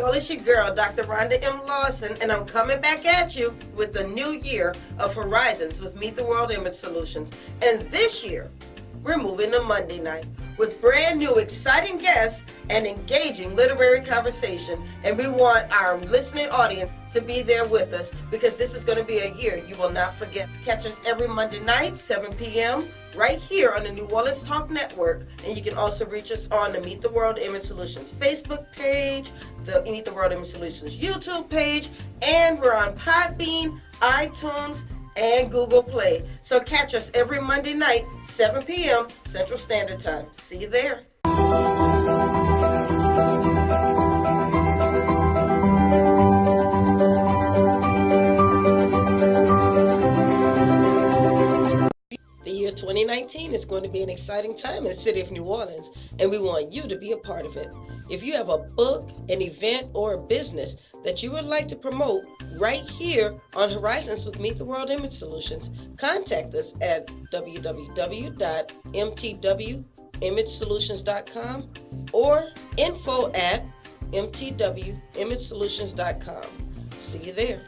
Well, it's your girl, Dr. Rhonda M Lawson, and I'm coming back at you with the new year of Horizons with Meet the World Image Solutions. And this year, we're moving to Monday night with brand new exciting guests and engaging literary conversation. And we want our listening audience to be there with us because this is going to be a year you will not forget. Catch us every Monday night, 7 p.m., right here on the New Orleans Talk Network. And you can also reach us on the Meet the World Image Solutions Facebook page, the Meet the World Image Solutions YouTube page, and we're on Podbean, iTunes, and Google Play. So catch us every Monday night, 7 p.m. Central Standard Time. See you there. The year 2019 is going to be an exciting time in the city of New Orleans, and we want you to be a part of it. If you have a book, an event, or a business that you would like to promote right here on Horizons with Meet the World Image Solutions, contact us at www.mtwimagesolutions.com or info@mtwimagesolutions.com. See you there.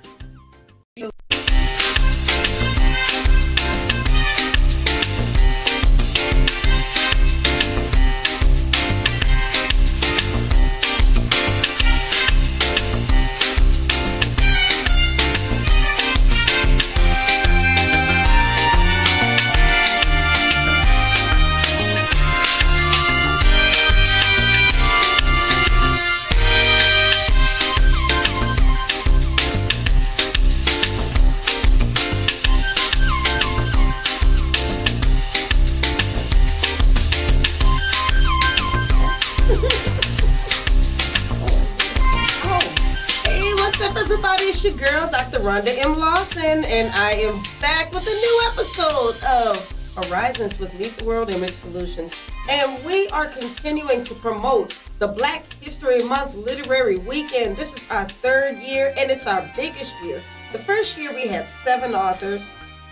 Everybody, it's your girl, Dr. Rhonda M Lawson, and I am back with a new episode of Horizons with Meet the World Image Solutions. And we are continuing to promote the Black History Month Literary Weekend. This is our third year, and it's our biggest year. The first year we had 7 authors.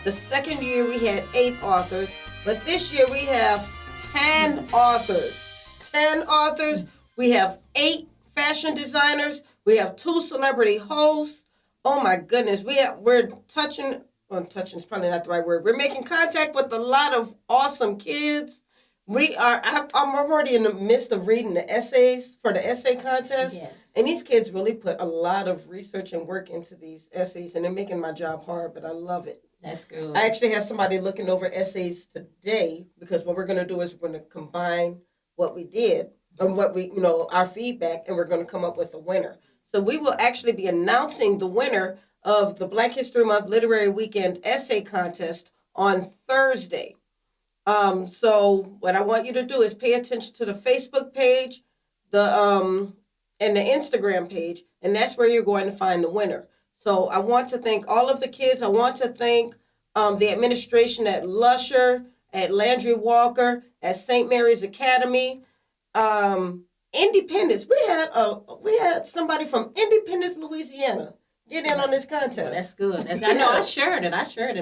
The second year we had 8 authors. But this year we have 10 authors. 10 authors. We have 8 fashion designers. We have 2 celebrity hosts. Oh my goodness. We're touching is probably not the right word. We're making contact with a lot of awesome kids. I'm already in the midst of reading the essays for the essay contest. Yes. And these kids really put a lot of research and work into these essays, and they're making my job hard, but I love it. That's good. I actually have somebody looking over essays today because what we're going to do is we're going to combine what we did and what our feedback, and we're going to come up with a winner. So we will actually be announcing the winner of the Black History Month Literary Weekend Essay Contest on Thursday. So what I want you to do is pay attention to the Facebook page, and the Instagram page, and that's where you're going to find the winner. So I want to thank all of the kids. I want to thank the administration at Lusher, at Landry Walker, at St. Mary's Academy. Independence. We had somebody from Independence, Louisiana, get in on this contest. Well, that's good. I know. I shared it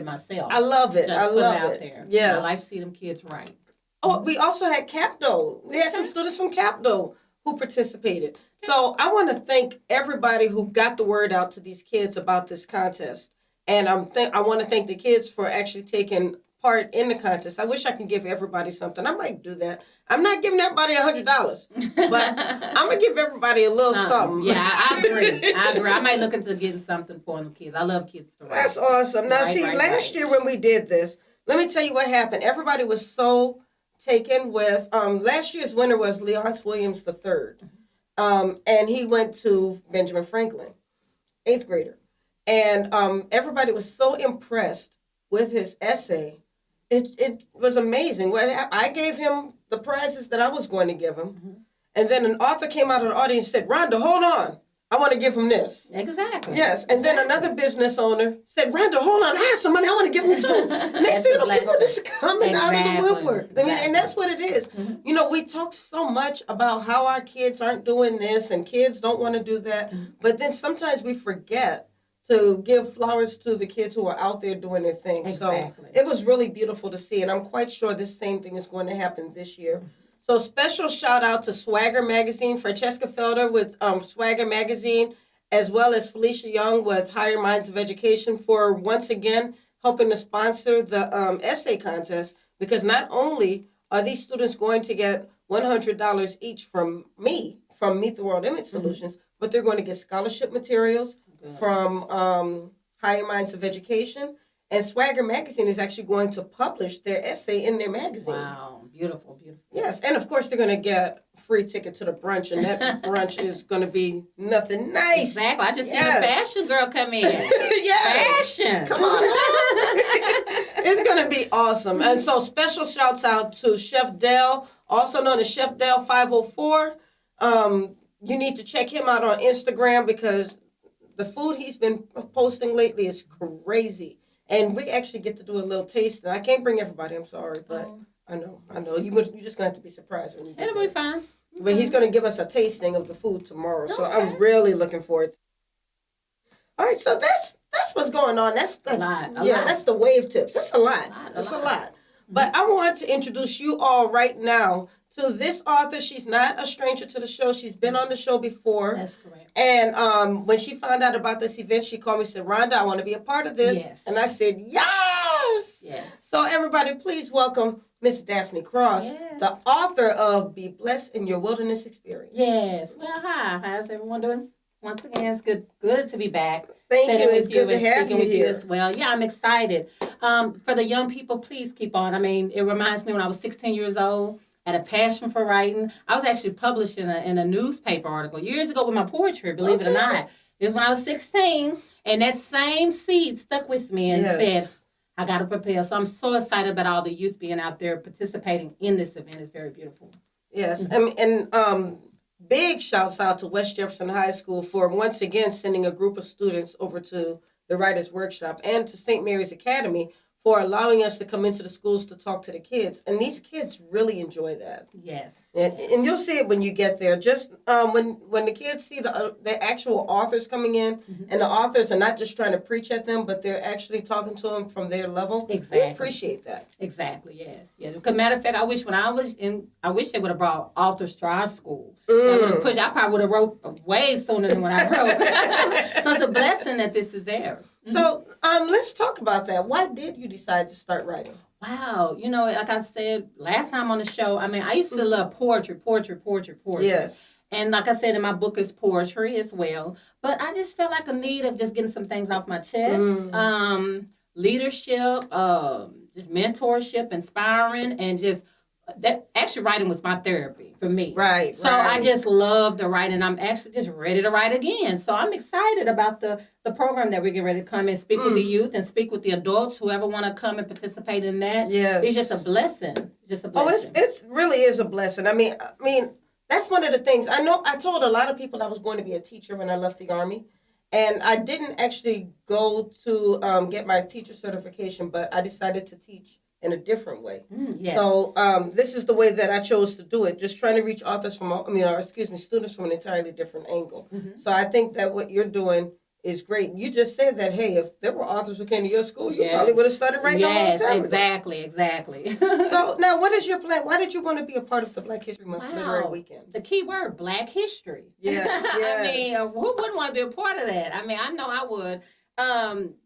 myself. I love it. Just I love put it out it. there. Yes. I like to see them kids write. Oh, we also had Capdo. We had some students from Capdo who participated. So I want to thank everybody who got the word out to these kids about this contest. And I want to thank the kids for actually taking part in the contest. I wish I could give everybody something. I might do that. I'm not giving everybody $100, but I'm going to give everybody a little something. Yeah, I agree. I might look into getting something for them kids. I love kids to write. That's awesome. Now, last year when we did this, let me tell you what happened. Everybody was so taken with, last year's winner was Leonce Williams III. And he went to Benjamin Franklin, 8th grader. And everybody was so impressed with his essay. It was amazing. I gave him the prizes that I was going to give him. Mm-hmm. And then an author came out of the audience and said, Rhonda, hold on. I want to give him this. Exactly. Yes. And then another business owner said, Rhonda, hold on. I have some money. I want to give him too. Next thing you know, people just coming out of the woodwork. I mean, and that's what it is. Mm-hmm. We talk so much about how our kids aren't doing this and kids don't want to do that. Mm-hmm. But then sometimes we forget to give flowers to the kids who are out there doing their thing. Exactly. So it was really beautiful to see. And I'm quite sure this same thing is going to happen this year. So special shout out to Swagger Magazine, Francesca Felder with Swagger Magazine, as well as Felicia Young with Higher Minds of Education for once again helping to sponsor the essay contest. Because not only are these students going to get $100 each from me, from Meet the World Image Solutions, but they're going to get scholarship materials from Higher Minds of Education. And Swagger Magazine is actually going to publish their essay in their magazine. Wow, beautiful, beautiful. Yes, and of course they're going to get a free ticket to the brunch, and that brunch is going to be nothing nice. Exactly. I just seen a fashion girl come in. Yes. Fashion. Come on. It's going to be awesome. And so special shouts out to Chef Dell, also known as Chef Dell 504. You need to check him out on Instagram because the food he's been posting lately is crazy. And we actually get to do a little taste. I can't bring everybody, I'm sorry, but I know. You're just going to have to be surprised when you get It'll be fine. But he's going to give us a tasting of the food tomorrow. So I'm really looking forward to it. All right, so that's what's going on. That's the lot. That's the wave tips. That's a lot. That's a lot. But I want to introduce you all right now to this author. She's not a stranger to the show. She's been on the show before. That's correct. And when she found out about this event, she called me and said, Rhonda, I want to be a part of this. Yes. And I said, yes. Yes. So everybody, please welcome Miss Daphne Cross, the author of Be Blessed in Your Wilderness Experience. Yes. Well, hi. How's everyone doing? Once again, it's good to be back. Thank you. It's good to have you here as well. Yeah, I'm excited. For the young people, please keep on. I mean, it reminds me when I was 16 years old. Had a passion for writing. I was actually published in a newspaper article years ago with my poetry, believe it or not. It was when I was 16, and that same seed stuck with me and said, I got to prepare. So I'm so excited about all the youth being out there participating in this event. It's very beautiful. Yes, and big shouts out to West Jefferson High School for once again sending a group of students over to the Writers' Workshop and to St. Mary's Academy for allowing us to come into the schools to talk to the kids. And these kids really enjoy that. Yes. And you'll see it when you get there. Just when the kids see the actual authors coming in, and the authors are not just trying to preach at them, but they're actually talking to them from their level. Exactly. They appreciate that. Exactly, yes. Yeah. Because matter of fact, I wish they would have brought authors to our school. I probably would have wrote way sooner than when I wrote. So it's a blessing that this is there. So let's talk about that. Why did you decide to start writing? Wow. Like I said last time on the show, I mean, I used to love poetry. Yes. And like I said, in my book is poetry as well. But I just felt like a need of just getting some things off my chest. Leadership, just mentorship, inspiring, and just that actually writing was my therapy for me. Right. So I just love the writing. I'm actually just ready to write again. So I'm excited about the program that we're getting ready to come and speak with the youth and speak with the adults, whoever want to come and participate in that. Yes. It's just a blessing. Oh, it really is a blessing. I mean, that's one of the things. I know I told a lot of people I was going to be a teacher when I left the Army. And I didn't actually go to get my teacher certification, but I decided to teach in a different way. Yes. So this is the way that I chose to do it, just trying to reach authors students from an entirely different angle. So I think that what you're doing is great. You just said that, hey, if there were authors who came to your school, you probably would have started writing a long time ago. Exactly. So now what is your plan? Why did you want to be a part of the Black History Month Literary Weekend? The key word, Black history. Yes. I mean, who wouldn't want to be a part of that? I mean, I know I would.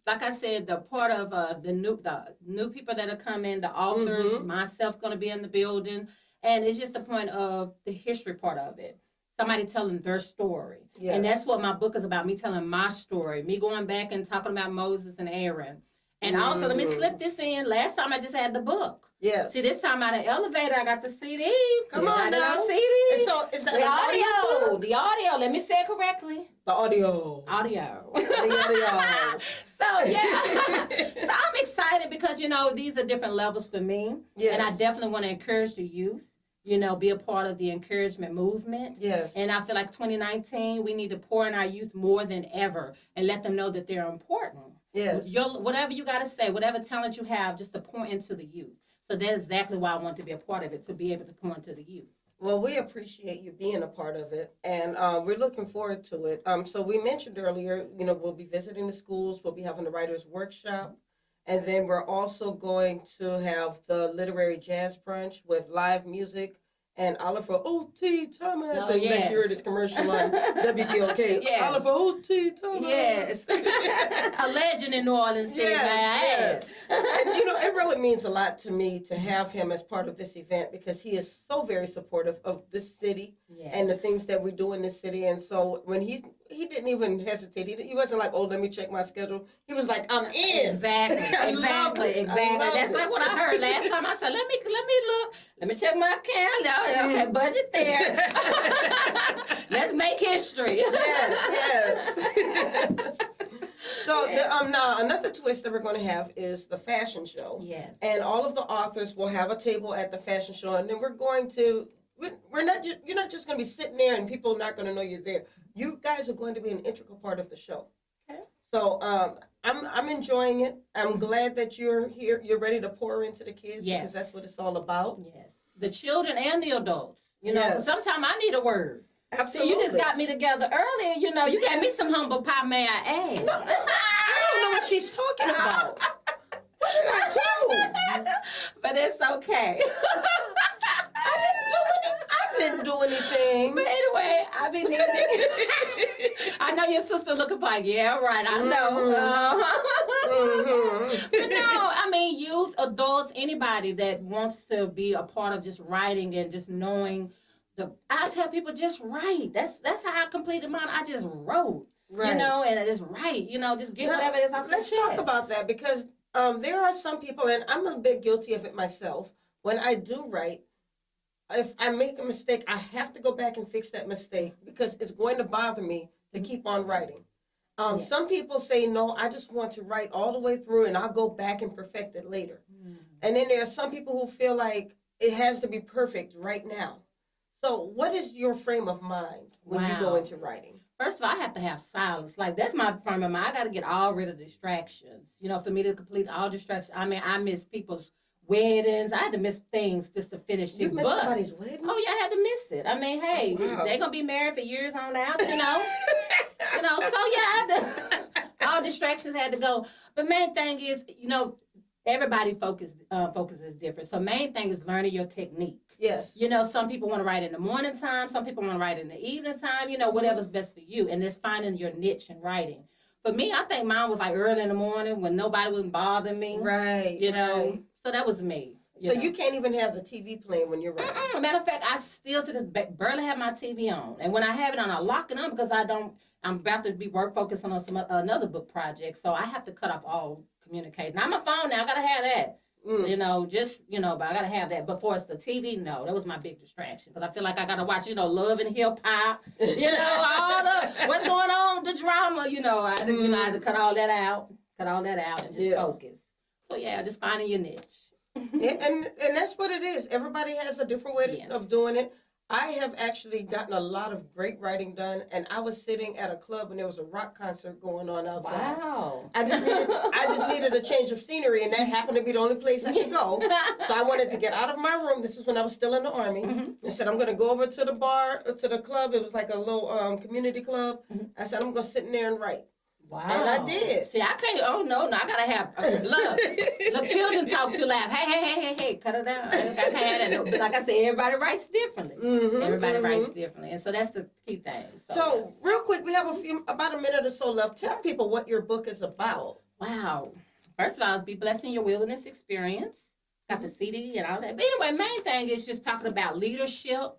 Like I said, the part of the new people that are coming, the authors, myself going to be in the building, and it's just the point of the history part of it. Somebody telling their story. Yes. And that's what my book is about, me telling my story, me going back and talking about Moses and Aaron. And also, let me slip this in. Last time I just had the book. Yes. See, this time out of the elevator, I got the CD. Come on now. CD. And so, is that the audio book? The audio. Let me say it correctly. The audio. The audio. So, yeah. So, I'm excited because, these are different levels for me. Yes. And I definitely want to encourage the youth. Be a part of the encouragement movement. Yes. And I feel like 2019, we need to pour in our youth more than ever and let them know that they're important. Yes. Whatever you got to say, whatever talent you have, just to pour into the youth. So that's exactly why I want to be a part of it, to be able to pour into the youth. Well, we appreciate you being a part of it, and we're looking forward to it. So we mentioned earlier, we'll be visiting the schools, we'll be having the Writers' Workshop, and then we're also going to have the Literary Jazz Brunch with live music and Oliver O.T. Thomas. Oh, and yes. next year this commercial on WBOK. Yes. Oliver O.T. Thomas. Yes. A legend in New Orleans City. Yes. And you know, it really means a lot to me to have him as part of this event because he is so very supportive of this city and the things that we do in this city. And so when he didn't even hesitate. He wasn't like, oh, let me check my schedule. He was like, I'm in. Exactly. Exactly. That's like what I heard last time. I said, let me look. Let me check my calendar. Okay, budget there. Let's make history. Yes. So now another twist that we're going to have is the fashion show. Yes. And all of the authors will have a table at the fashion show, and then we're going to. You're not just going to be sitting there and people are not going to know you're there. You guys are going to be an integral part of the show. Okay. So I'm enjoying it. I'm glad that you're here. You're ready to pour into the kids because that's what it's all about. Yes. The children and the adults. You know, sometimes I need a word. Absolutely. See, you just got me together earlier. You know, you gave me some humble pie, may I add. No, I don't know what she's talking about. What did I do? But it's okay. I didn't do anything. But anyway, I mean, I know your sister looking like, yeah, right, I know. But no, I mean, youth, adults, anybody that wants to be a part of just writing and just knowing I tell people just write. That's how I completed mine. I just wrote, you know, and it is right. You know, just get whatever it is off your chest. Let's talk about that because there are some people, and I'm a bit guilty of it myself. When I do write, if I make a mistake, I have to go back and fix that mistake because it's going to bother me to keep on writing. Some people say, no, I just want to write all the way through and I'll go back and perfect it later. And then there are some people who feel like it has to be perfect right now. So what is your frame of mind when you go into writing? First of all, I have to have silence. Like, that's my frame of mind. I got to get all rid of distractions. You know, for me to complete all distractions. I mean, I miss people's weddings. I had to miss things just to finish this book. You missed somebody's wedding? Oh, yeah, I had to miss it. I mean, hey, they're going to be married for years on out, you know. So, yeah, I had to, all distractions had to go. But main thing is, you know, everybody focus is different. So main thing is learning your technique. Yes. You know, some people want to write in the morning time. Some people want to write in the evening time. You know, whatever's best for you. And it's finding your niche in writing. For me, I think mine was like early in the morning when nobody was bothering me. Right. You know, so that was me. So you can't even have the TV playing when you're writing? Matter of fact, I still to this barely have my TV on. And when I have it on, I lock it on because I'm about to be focusing on another book project. So I have to cut off all communication. Now, I'm a phone now. I got to have that. You know, but I got to have that. But for us, the TV, no. That was my big distraction. Because I feel like I got to watch, you know, Love and Hip Hop. You know, all the, what's going on, the drama, you know. I had to cut all that out. And just focus. So, yeah, just finding your niche. and that's what it is. Everybody has a different way of doing it. I have actually gotten a lot of great writing done, and I was sitting at a club and there was a rock concert going on outside. Wow! I just needed a change of scenery, and that happened to be the only place I could go. So I wanted to get out of my room. This is when I was still in the Army. And said I'm going to go over to the bar, to the club. It was like a little community club. I said I'm going to sit in there and write. Wow. And I did. See, I can't, no, I gotta have, look, children talk too loud. Hey, cut it down. I can't have that. But like I said, everybody writes differently. Everybody writes differently. And so that's the key thing. So real quick, we have about a minute or so left. Tell people what your book is about. Wow. First of all, it's Be Blessed in Your Wilderness Experience. Got the CD and all that. But anyway, main thing is just talking about leadership.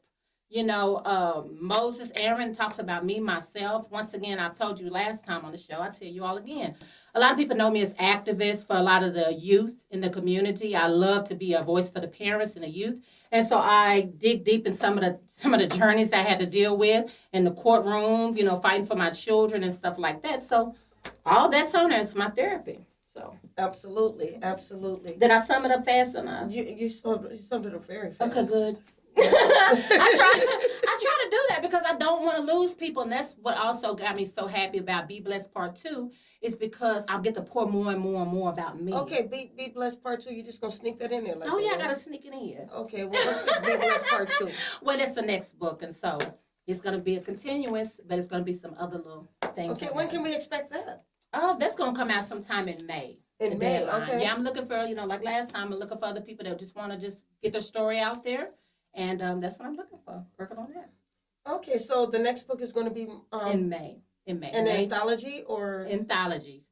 You know, Moses, Aaron talks about me, myself. Once again, I've told you last time on the show. I'll tell you all again. A lot of people know me as activist for a lot of the youth in the community. I love to be a voice for the parents and the youth. And so I dig deep in some of the journeys I had to deal with in the courtroom, you know, fighting for my children and stuff like that. So all that's on there. It's my therapy. So Absolutely. Did I sum it up fast enough? You summed it up very fast. Okay, good. I try to do that because I don't want to lose people, and that's what also got me so happy about Be Blessed Part 2 is because I'll get to pour more and more and more about me. Okay, Be Blessed Part 2, you just gonna sneak that in there? Like I gotta sneak it in. Okay, well, let's see Be Blessed Part 2. Well, that's the next book, and so it's gonna be a continuous, but it's gonna be some other little things. Okay, when can we expect that? Oh, that's gonna come out sometime in May. In May, okay. Yeah, I'm looking for, like last time, I'm looking for other people that just want to just get their story out there. And that's what I'm looking for, working on that. Okay, so the next book is going to be In May. an May. anthology or Anthologies.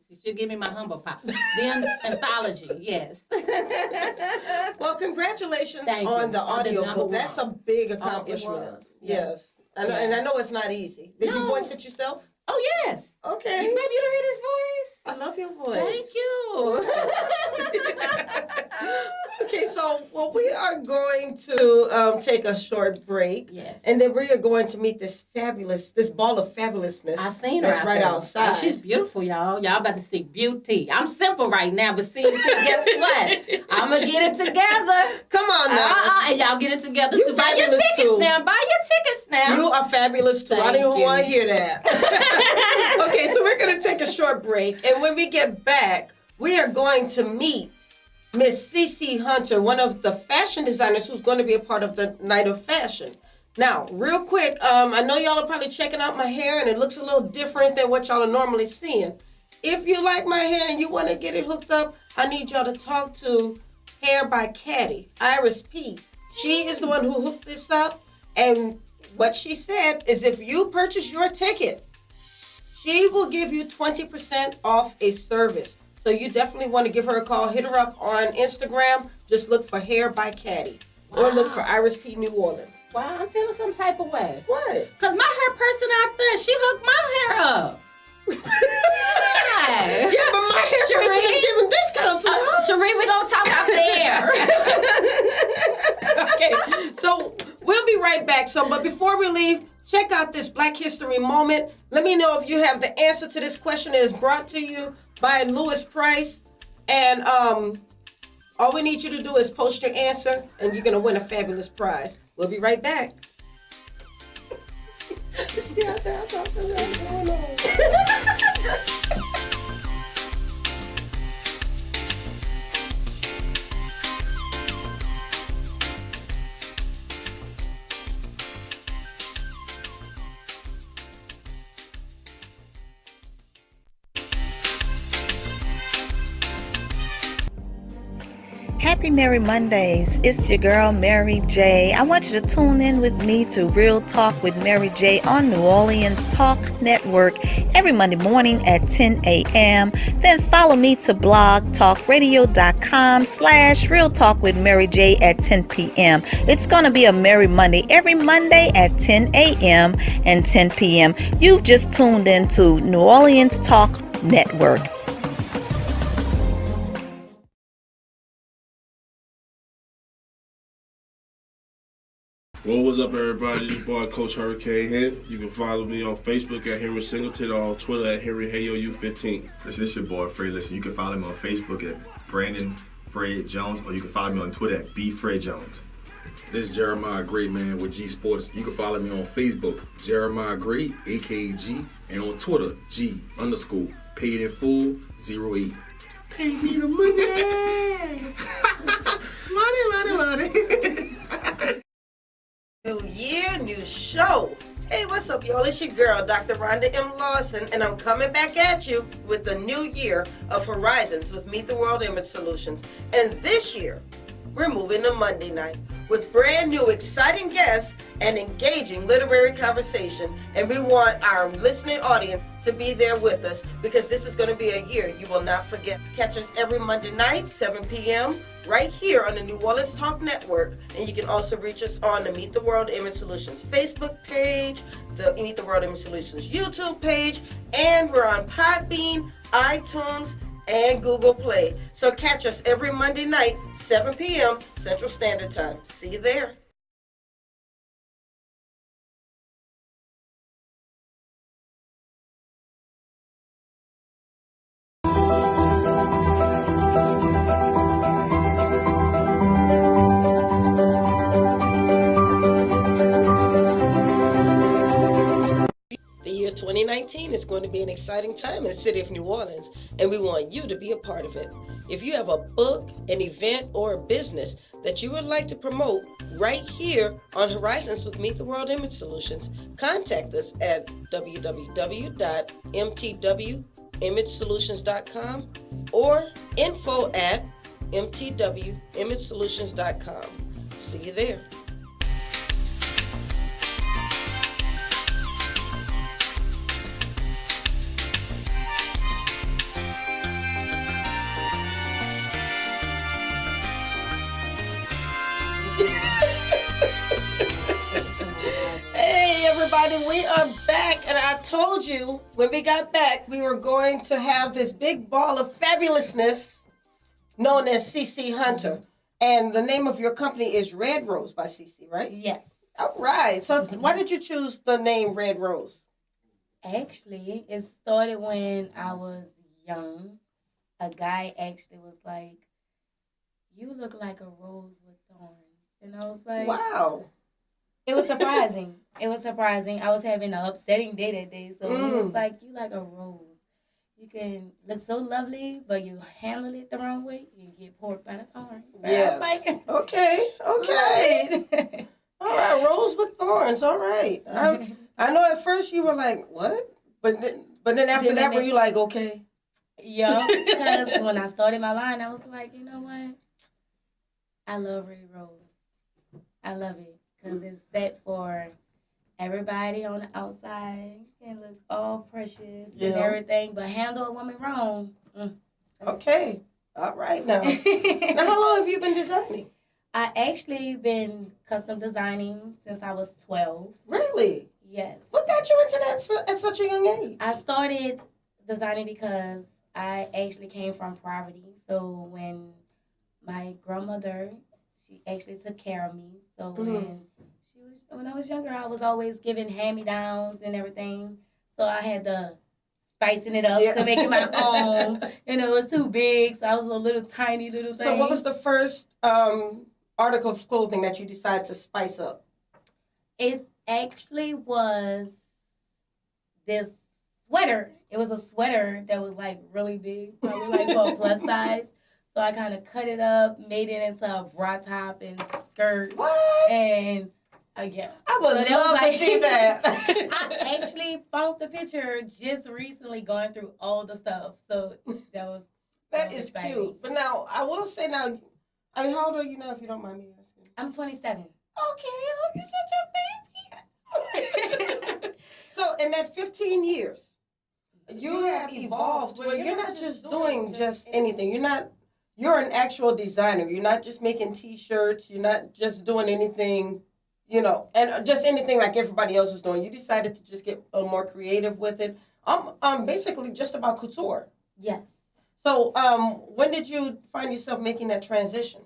She should give me my humble pie. Then anthology, yes. Well, congratulations Thank on you. the On the audio number book. That's a one. big It accomplishment. was. Yes. And I know it's not easy. Did you No. voice it yourself? Oh, yes. Okay. Maybe you don't hear this voice. I love your voice. Thank you. Okay, so we are going to take a short break. Yes. And then we are going to meet this ball of fabulousness. I seen her that's out right there. outside. Oh, she's beautiful, y'all. Y'all about to see beauty. I'm simple right now, but see guess what? I'm going to get it together. Come on now. And y'all get it together You too. Buy your fabulous tickets too. now. Buy your tickets now. You are fabulous too. I Thank don't even you. want to hear that. Okay, so we're going to take a short break. And when we get back, we are going to meet Miss Cee C Hunter, one of the fashion designers who's going to be a part of the Night of Fashion. Now, real quick, I know y'all are probably checking out my hair and it looks a little different than what y'all are normally seeing. If you like my hair and you want to get it hooked up, I need y'all to talk to Hair by Caddy, Iris P. She is the one who hooked this up, and what she said is if you purchase your ticket, she will give you 20% off a service. So you definitely want to give her a call. Hit her up on Instagram. Just look for Hair by Caddy. Or look for Iris P. New Orleans. Wow, I'm feeling some type of way. What? Because my hair person out there, she hooked my hair up. Yeah, Yeah, but my hair person is giving discounts now. Sheree, we're going to talk off there. Okay, so we'll be right back. But before we leave, check out this Black History moment. Let me know if you have the answer to this question. It is brought to you by Louis Price. And all we need you to do is post your answer, and you're going to win a fabulous prize. We'll be right back. Happy Merry Mondays. It's your girl, Mary J. I want you to tune in with me to Real Talk with Mary J on New Orleans Talk Network every Monday morning at 10 a.m. Then follow me to blogtalkradio.com/Real Talk with Mary J at 10 p.m. It's going to be a Merry Monday every Monday at 10 a.m. and 10 p.m. You've just tuned into New Orleans Talk Network. Well, what's up, everybody? This boy, Coach Hurricane here. You can follow me on Facebook at Henry Singleton or on Twitter at HenryHayoU15. Listen, this your boy, Fred. Listen, you can follow me on Facebook at Brandon Fred Jones, or you can follow me on Twitter at BFredJones. This is Jeremiah Gray, man, with G Sports. You can follow me on Facebook, Jeremiah Gray, AKG, and on Twitter, G_paid-in-full 08. Pay me the money! money! New year, new show. Hey, what's up, y'all? It's your girl, Dr. Rhonda M Lawson, and I'm coming back at you with the new year of Horizons with Meet the World Image Solutions. And this year, we're moving to Monday night with brand new exciting guests and engaging literary conversation. And we want our listening audience to be there with us because this is going to be a year you will not forget. Catch us every Monday night, 7 p.m., right here on the New Orleans Talk Network. And you can also reach us on the Meet the World Image Solutions Facebook page, the Meet the World Image Solutions YouTube page, and we're on Podbean, iTunes, and Google Play. So catch us every Monday night, 7 p.m. Central Standard Time. See you there. The year 2019 is going to be an exciting time in the city of New Orleans, and we want you to be a part of it. If you have a book, an event, or a business that you would like to promote right here on Horizons with Meet the World Image Solutions, contact us at www.mtwimagesolutions.com or info@mtwimagesolutions.com. See you there. Hey everybody, we are back, and I told you when we got back we were going to have this big ball of fabulousness known as Cee C Hunter. And the name of your company is Red Rose by Cee C, right? Yes. All right. So why did you choose the name Red Rose? Actually, it started when I was young. A guy actually was like, "You look like a rose with thorns." And I was like, Wow. It was surprising. It was surprising. I was having an upsetting day that day. So he was like, "You like a rose. You can look so lovely, but you handle it the wrong way, you get poured by the thorns." So I was like, Okay. right. All right. Rose with thorns. All right. I know at first you were like, what? But then after Then that, it were made- you like, okay? Yeah, because when I started my line, I was like, you know what? I love Red Rose. I love it because it's set for everybody on the outside and look all precious and Yeah. everything, but handle a woman wrong. Okay. All right now. Now, how long have you been designing? I actually been custom designing since I was 12. Really? Yes. What got you into that at such a young age? I started designing because I actually came from poverty. So when my grandmother, she actually took care of me. So when I was younger, I was always given hand-me-downs and everything. So I had to spicing it up to make it my own. And it was too big, so I was a little tiny little thing. So what was the first article of clothing that you decided to spice up? It actually was this sweater. It was a sweater that was like really big, probably like for a plus size. So I kind of cut it up, made it into a bra top and skirt. What? And again, I would love to see that. I actually found the picture just recently going through all the stuff. So that is exciting. cute. But now, I will say now, I mean, how old are you now, if you don't mind me asking? I'm 27. Okay, oh, you're such a baby. So in that 15 years, you have evolved where you're not just doing just anything. You're an actual designer. You're not just making T-shirts. You're not just doing anything, and just anything like everybody else is doing. You decided to just get a little more creative with it. Basically just about couture. Yes. So when did you find yourself making that transition?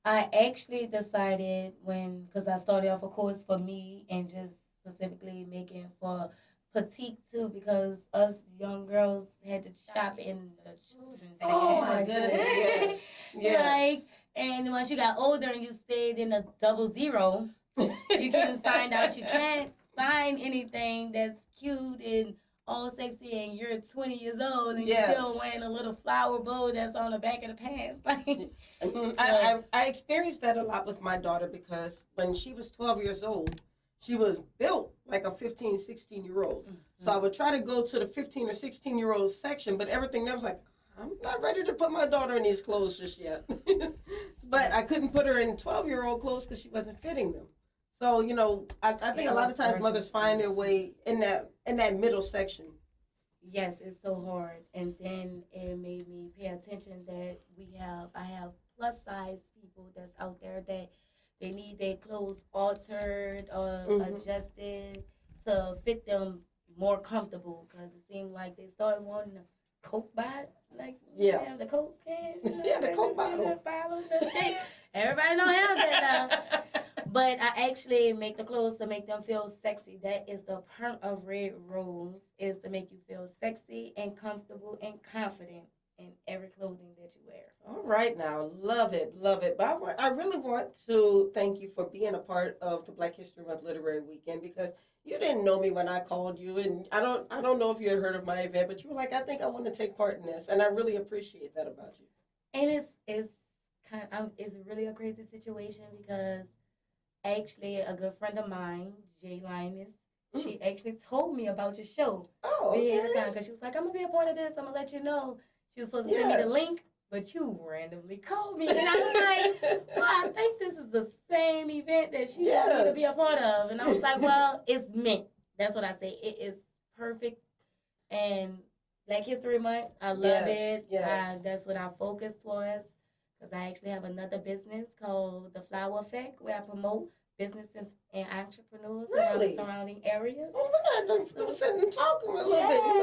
I actually decided because I started off a course for me and just specifically making for petite too, because us young girls had to shop in the children's section. Oh my goodness, yes. And once you got older and you stayed in a 00, you can find out you can't find anything that's cute and all sexy, and you're 20 years old and you're still wearing a little flower bow that's on the back of the pants. I experienced that a lot with my daughter because when she was 12 years old, she was built like a 15, 16-year-old. Mm-hmm. So I would try to go to the 15 or 16-year-old section, but everything there was like, I'm not ready to put my daughter in these clothes just yet. But I couldn't put her in 12-year-old clothes because she wasn't fitting them. So, I think a lot of times mothers find their way in that middle section. Yes, it's so hard. And then it made me pay attention that I have plus size people that's out there that they need their clothes altered or adjusted to fit them more comfortable, because it seemed like they started wanting a Coke bottle, the Coke can, the Coke bottle, the shape. Everybody know how that now. But I actually make the clothes to make them feel sexy. That is the point of Red Rose, is to make you feel sexy and comfortable and confident in every clothing that you wear. All right now, love it. But I really want to thank you for being a part of the Black History Month Literary Weekend, because you didn't know me when I called you, and I don't know if you had heard of my event, but you were like, I think I want to take part in this, and I really appreciate that about you. And it's really a crazy situation because actually a good friend of mine, Jay Linus, she actually told me about your show. Oh, okay. Because she was like, I'm gonna be a part of this. I'm gonna let you know. She was supposed to send me the link, but you randomly called me. And I was like, well, I think this is the same event that she wanted me to be a part of. And I was like, well, it's meant. That's what I say. It is perfect. And Black History Month, I love it. Yes. That's what our focus was. Because I actually have another business called The Flower Effect, where I promote businesses and entrepreneurs around the surrounding areas. Well, we got to sit and talk a little bit.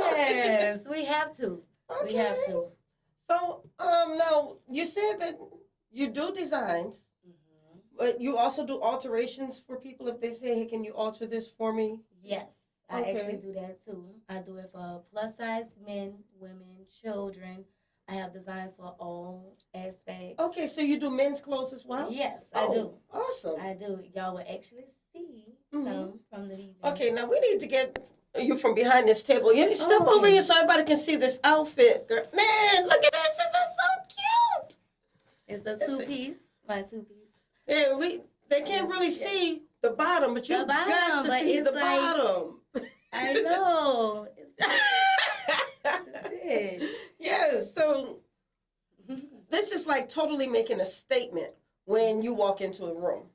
Yes, we have to. Okay. We have to. So, now you said that you do designs, but you also do alterations for people if they say, "Hey, can you alter this for me?" Yes, I Okay. actually do that too. I do it for plus size men, women, children. I have designs for all aspects. Okay, so you do men's clothes as well? Yes, I do. Awesome. I do. Y'all will actually see some from the event. Okay, now we need to get you from behind this table. You step over here so everybody can see this outfit, girl. Man, look at this. This is so cute. It's the two-piece. My two-piece. Yeah, they can't really see the bottom, but you got to see the bottom. I know. It's it. Yes, so this is like totally making a statement when you walk into a room.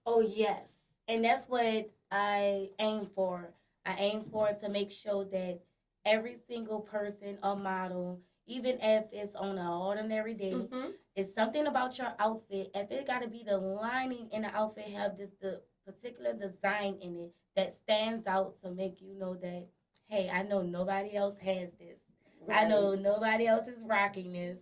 Oh, yes. And that's what I aim for. I aim for to make sure that every single person or model, even if it's on an ordinary day, it's something about your outfit. If it got to be the lining in the outfit, have the particular design in it that stands out to make you know that, hey, I know nobody else has this. Right. I know nobody else is rocking this.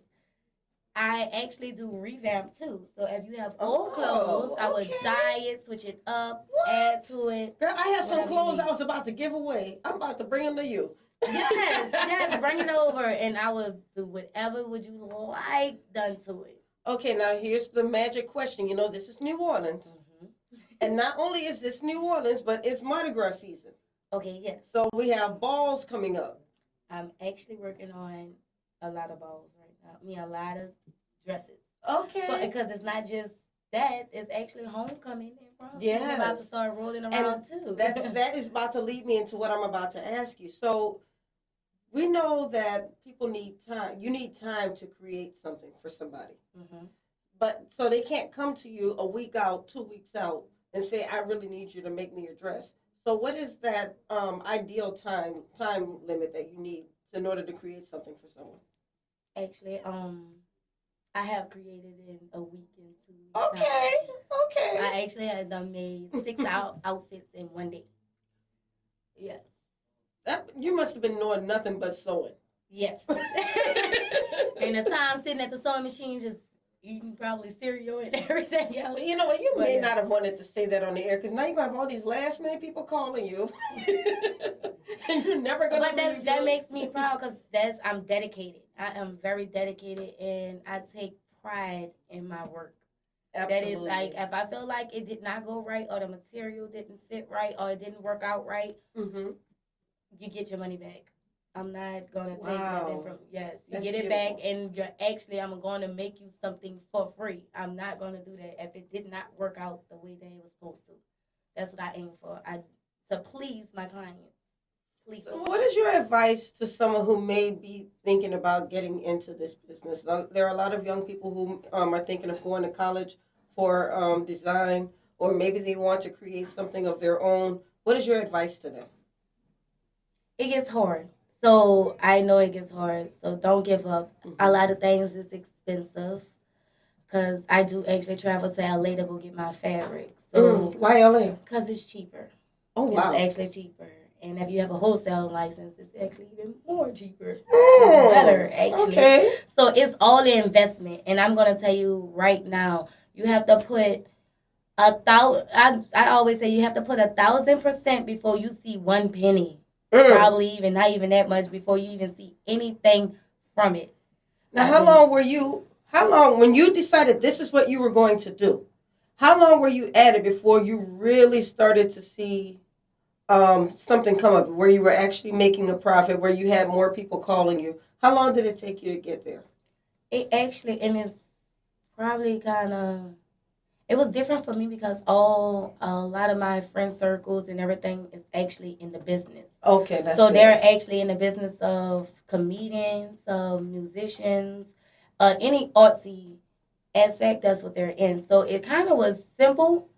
I actually do revamp too. So if you have old clothes, I would dye it, switch it up, add to it. Girl, I have some whatever you clothes need. I was about to give away. I'm about to bring them to you. Yes, bring it over, and I will do whatever would you like done to it. Okay, now here's the magic question. You know, this is New Orleans. And not only is this New Orleans, but it's Mardi Gras season. Okay, yes. So we have balls coming up. I'm actually working on a lot of balls right now. I mean, a lot of dresses. Okay. But because it's not just that, it's actually homecoming and prom. Yes. It's about to start rolling around too. That is about to lead me into what I'm about to ask you. So we know that people need time. You need time to create something for somebody. But so they can't come to you a week out, 2 weeks out, and say, I really need you to make me a dress. So what is that ideal time limit that you need in order to create something for someone? Actually, I have created in a week and 2 weeks. Okay. I actually had done made 6 outfits in one day. Yes. You must have been doing nothing but sewing. Yes. And the time sitting at the sewing machine just eating probably cereal and everything else. You know what? You may not have wanted to say that on the air because now you're going to have all these last minute people calling you. And you're never going to leave. That makes me proud because I'm dedicated. I am very dedicated and I take pride in my work. Absolutely. That is like, if I feel like it did not go right or the material didn't fit right or it didn't work out right, you get your money back. I'm not going to take nothing from, yes, you get it back and I'm going to make you something for free. I'm not going to do that if it did not work out the way that it was supposed to. That's what I aim for, to please my clients. So what is your advice to someone who may be thinking about getting into this business? There are a lot of young people who are thinking of going to college for design, or maybe they want to create something of their own. What is your advice to them? It gets hard. So I know it gets hard. So don't give up. A lot of things is expensive because I do actually travel to LA to go get my fabric. So why LA? Because it's cheaper. Oh, wow. It's actually cheaper. And if you have a wholesale license, it's actually even more cheaper. It's better, actually. Okay. So it's all the investment. And I'm going to tell you right now, you have to put I always say you have to put 1,000% before you see 1 penny. Probably even not even that much before you even see anything from it. Now, how long, when you decided this is what you were going to do, how long were you at it before you really started to see something come up where you were actually making a profit, where you had more people calling you? How long did it take you to get there? It actually, and it's probably it was different for me because a lot of my friend circles and everything is actually in the business. Okay, that's so good. They're actually in the business of comedians, of musicians. any artsy aspect, that's what they're in. So it kind of was simple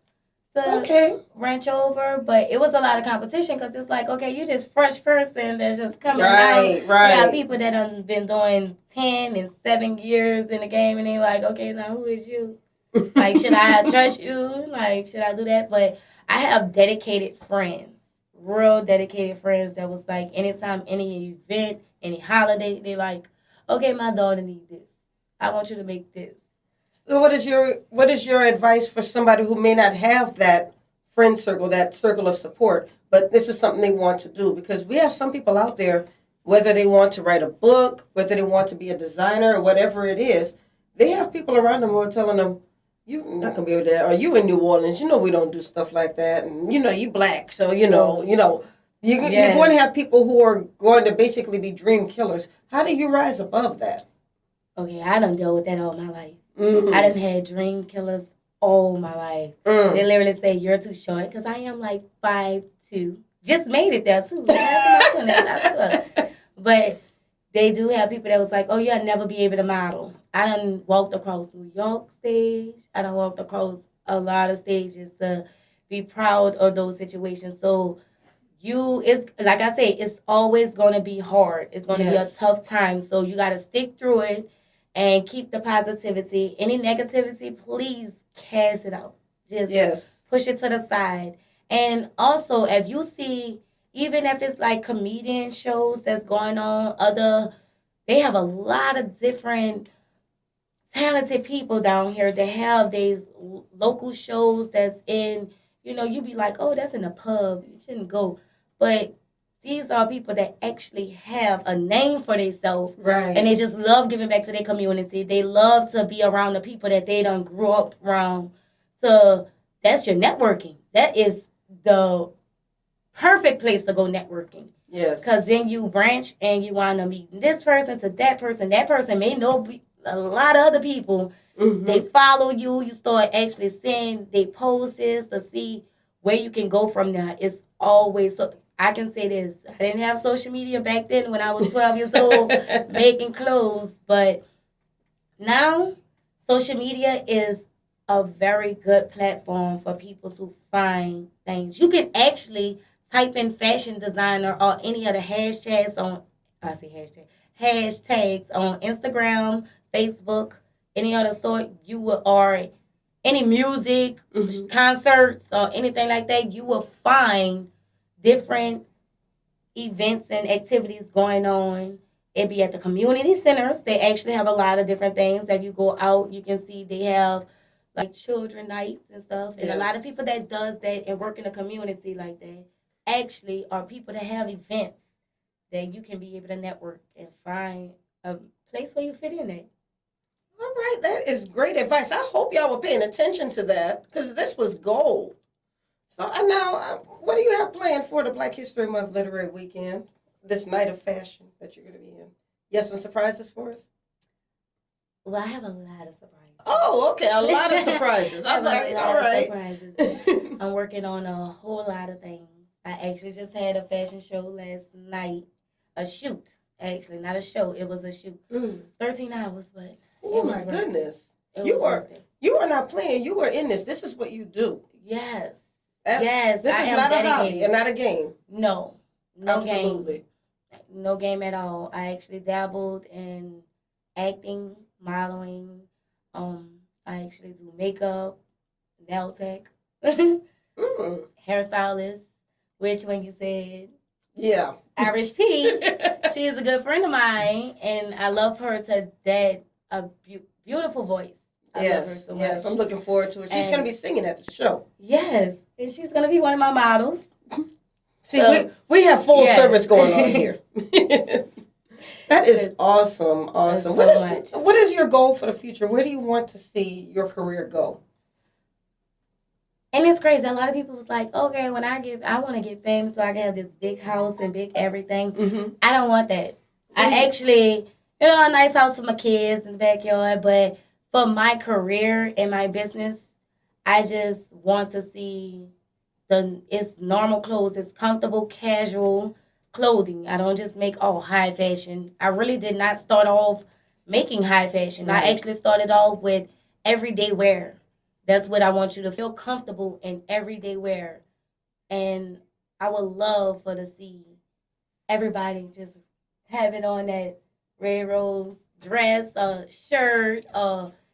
to branch over, but it was a lot of competition because it's like, okay, you this fresh person that's just coming out. Right. You got people that have been doing 10 and 7 years in the game, and they like, okay, now who is you? Like, should I trust you? Like, should I do that? But I have dedicated friends, real dedicated friends that was like, anytime, any event, any holiday, they like, okay, my daughter needs this. I want you to make this. So what is your advice for somebody who may not have that friend circle, that circle of support, but this is something they want to do? Because we have some people out there, whether they want to write a book, whether they want to be a designer or whatever it is, they have people around them who are telling them, you're not going to be able to, or you in New Orleans, we don't do stuff like that. And, you black, so, you're going to have people who are going to basically be dream killers. How do you rise above that? Okay, I done dealt with that all my life. Mm-hmm. I done had dream killers all my life. They literally say, you're too short, because I am like 5'2". Just made it there, too. But they do have people that was like, oh, you'll never be able to model. I done walked across New York stage. I done walked across a lot of stages to be proud of those situations. So it's like I say, it's always going to be hard. It's going to be a tough time. So you got to stick through it and keep the positivity. Any negativity, please cast it out. Just push it to the side. And also, if you see, even if it's like comedian shows that's going on, they have a lot of different talented people down here that have these local shows that's in, you be like, oh, that's in a pub. You shouldn't go. But these are people that actually have a name for themselves. Right. And they just love giving back to their community. They love to be around the people that they done grew up around. So that's your networking. That is the perfect place to go networking. Yes. Because then you branch and you want to meet this person to that person. That person may know a lot of other people. Mm-hmm. They follow you. You start actually seeing their posts to see where you can go from there. It's always so. I can say this. I didn't have social media back then when I was 12 years old making clothes. But now, social media is a very good platform for people to find things. You can actually type in fashion designer or any of the hashtags on Instagram, Facebook, any other sort. Any music, concerts, or anything like that, you will find different events and activities going on. It be at the community centers. They actually have a lot of different things. If you go out, you can see they have like children nights and stuff. And a lot of people that does that and work in a community like that actually are people that have events that you can be able to network and find a place where you fit in at. All right, that is great advice. I hope y'all were paying attention to that because this was gold. So now, what do you have planned for the Black History Month Literary Weekend, this night of fashion that you're going to be in? You have some surprises for us? Well, I have a lot of surprises. Oh, okay, a lot of surprises. All right. Surprises. I'm working on a whole lot of things. I actually just had a fashion show last night, a shoot, actually, not a show. It was a shoot. 13 hours, but oh my goodness. You are not playing. You are in this. This is what you do. Yes. This is not a hobby and not a game. No Absolutely. Game. No game at all. I actually dabbled in acting, modeling. I actually do makeup, nail tech, hairstylist, which when you said Irish P, she is a good friend of mine, and I love her to death. A beautiful voice. I love her so much. I'm looking forward to it. She's going to be singing at the show. Yes, and she's going to be one of my models. See, we have full service going on here. That is awesome. What is your goal for the future? Where do you want to see your career go? And it's crazy. A lot of people was like, okay, I want to get famous so I can have this big house and big everything. Mm-hmm. I don't want that. I actually, a nice house for my kids in the backyard, but for my career and my business, I just want to see it's normal clothes. It's comfortable, casual clothing. I don't just make all high fashion. I really did not start off making high fashion. Right. I actually started off with everyday wear. That's what I want you to feel comfortable in everyday wear. And I would love for to see everybody just have it on that red rose dress, shirt,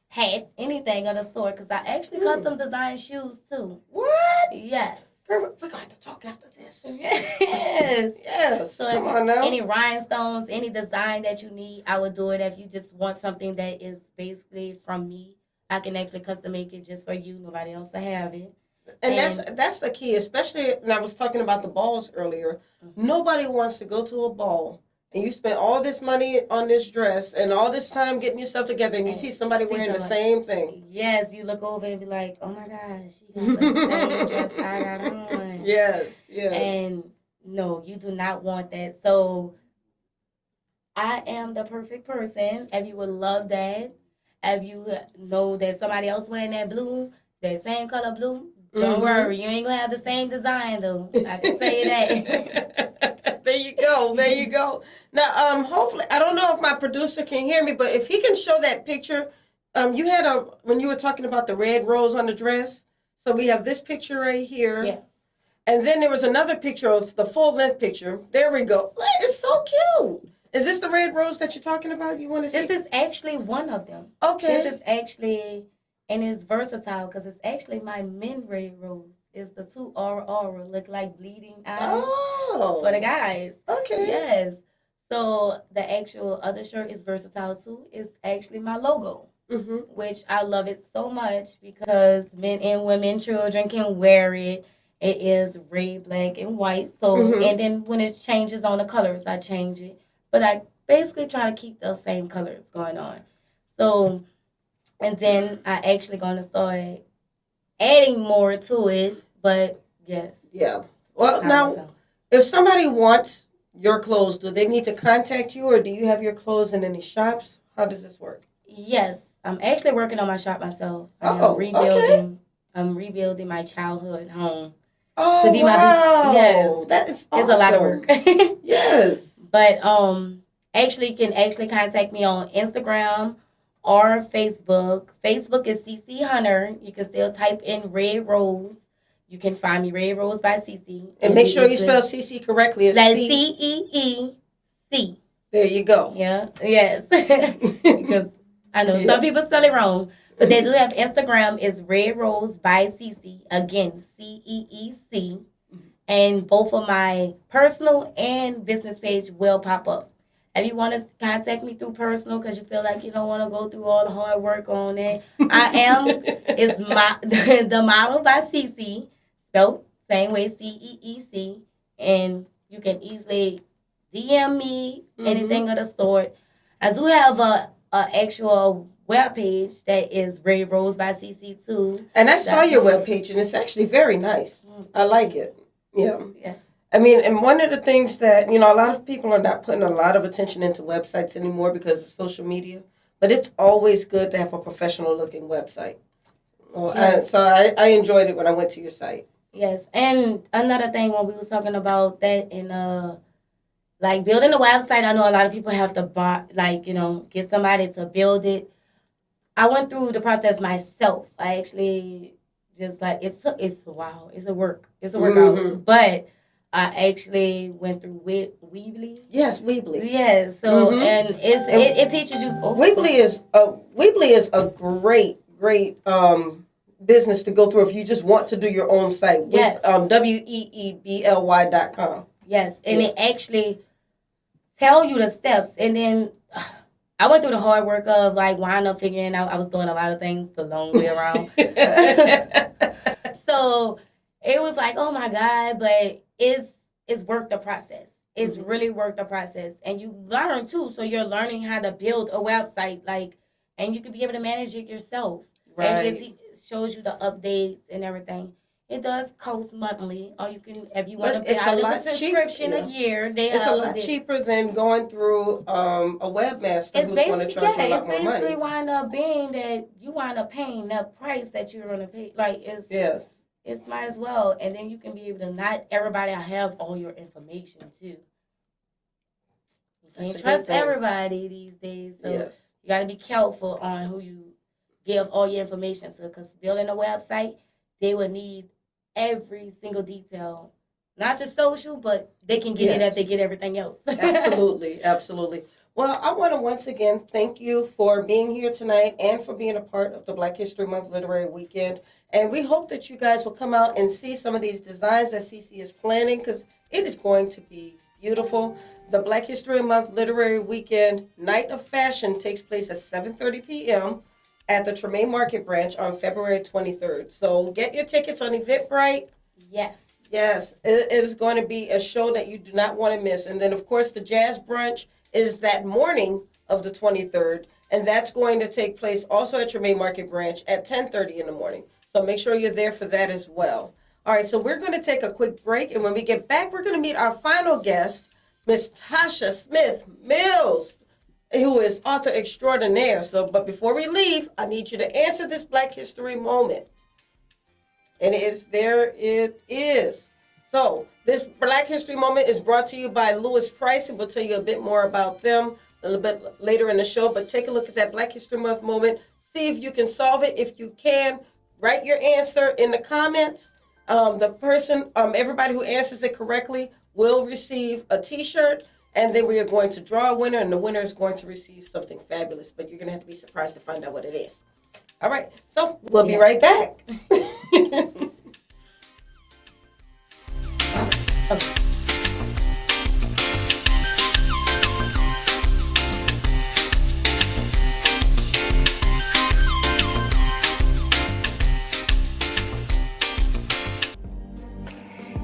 hat, anything of the sort. Because I actually custom design shoes too. What? Yes. Girl, we're going to have to talk after this. Yes. Yes. So Come on now. any rhinestones, any design that you need, I would do it. If you just want something that is basically from me, I can actually custom make it just for you. Nobody else will have it. And that's the key, especially when I was talking about the balls earlier. Nobody wants to go to a ball and you spend all this money on this dress and all this time getting yourself together and you see somebody wearing the same thing. Yes, you look over and be like, oh my gosh, she got the same dress I got on. Yes. And no, you do not want that. So I am the perfect person. If you would love that, if you know that somebody else wearing that blue, that same color blue, don't worry, you ain't gonna have the same design though. I can say that. There you go. Now, hopefully, I don't know if my producer can hear me, but if he can show that picture, you had when you were talking about the red rose on the dress. So we have this picture right here. Yes. And then there was another picture of the full length picture. There we go. It's so cute. Is this the red rose that you're talking about? You want to see? This is actually one of them. Okay. This is actually, and it's versatile because it's actually my men red rose. It's the two aura look like bleeding eyes for the guys. Okay. Yes. So the actual other shirt is versatile too. It's actually my logo, which I love it so much because men and women, children can wear it. It is red, black, and white. So and then when it changes on the colors, I change it. But I basically try to keep those same colors going on. So, and then I actually going to start adding more to it. But yes. Yeah. Well, now, if somebody wants your clothes, do they need to contact you or do you have your clothes in any shops? How does this work? Yes. I'm actually working on my shop myself. I'm rebuilding my childhood home. Oh, to be wow. Yes. That is awesome. It's a lot of work. Yes. But actually, you can actually contact me on Instagram or Facebook. Facebook is Cee C Hunter. You can still type in Red Rose. You can find me Red Rose by Cece. And make sure you spell CC correctly. It's like CEEC. There you go. Yeah. Yes. Because I know some people spell it wrong. But they do have Instagram is Red Rose by Cece. Again, CEEC. And both of my personal and business page will pop up. If you want to contact me through personal because you feel like you don't want to go through all the hard work on it, I am the model by Cece, spelled same way CEEC, and you can easily DM me anything of the sort. I do have a actual web page that is Red Rose by Cece too. And I saw your web page, and it's actually very nice. I like it. Yeah. Yes. I mean, and one of the things that, a lot of people are not putting a lot of attention into websites anymore because of social media, but it's always good to have a professional looking website. Well, yes. I enjoyed it when I went to your site. Yes. And another thing when we was talking about that in like building a website, I know a lot of people have to buy, get somebody to build it. I went through the process myself. I actually just it's a work. It's a workout. But I actually went through Weebly. Yes, Weebly. Yes, so and it teaches you. Weebly is a great business to go through if you just want to do your own site. Yes. weebly.com. Yes, and it actually tell you the steps, and then I went through the hard work of wind up figuring out I was doing a lot of things the long way around. So it was oh my God, but it's worth the process. It's really worth the process. And you learn too. So you're learning how to build a website, and you can be able to manage it yourself. Right. Actually, it shows you the updates and everything. It does cost monthly, or you can, if you want to pay a subscription a year, it's a lot cheaper than going through a webmaster who's going to charge you a lot more money. It's basically wind up being that you wind up paying the price that you're going to pay. It's might as well, and then you can be able to not everybody have all your information too. You can't trust everybody these days. So you got to be careful on who you give all your information to, because building a website, they would need every single detail, not just social, but they can get it if they get everything else. Absolutely, absolutely. Well, I want to once again thank you for being here tonight and for being a part of the Black History Month Literary Weekend. And we hope that you guys will come out and see some of these designs that Cee is planning, because it is going to be beautiful. The Black History Month Literary Weekend Night of Fashion takes place at 7:30 p.m. at the Tremaine Market Branch on February 23rd. So get your tickets on Eventbrite. Yes. Yes, it is going to be a show that you do not want to miss. And then, of course, the Jazz Brunch is that morning of the 23rd, and that's going to take place also at Tremaine Market Branch at 10:30 in the morning. So make sure you're there for that as well. All right, so we're going to take a quick break, and when we get back, we're going to meet our final guest, Miss Tosha Smith-Mills, who is author extraordinaire. So, but before we leave, I need you to answer this Black History moment. And there it is. So this Black History moment is brought to you by Lewis Price, and we'll tell you a bit more about them a little bit later in the show. But take a look at that Black History Month moment. See if you can solve it. If you can, write your answer in the comments. The person, everybody who answers it correctly will receive a T-shirt, and then we are going to draw a winner, and the winner is going to receive something fabulous. But you're going to have to be surprised to find out what it is. All right, so we'll be right back.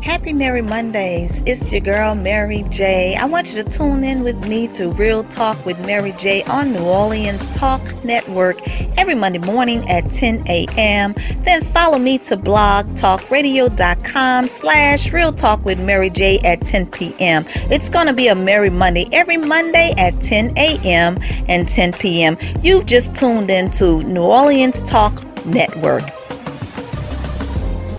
Happy Merry Mondays. It's your girl, Mary J. I want you to tune in with me to Real Talk with Mary J on New Orleans Talk Network every Monday morning at 10 a.m. Then follow me to blogtalkradio.com/Real Talk with Mary J at 10 p.m. It's going to be a Merry Monday every Monday at 10 a.m. and 10 p.m. You've just tuned in to New Orleans Talk Network.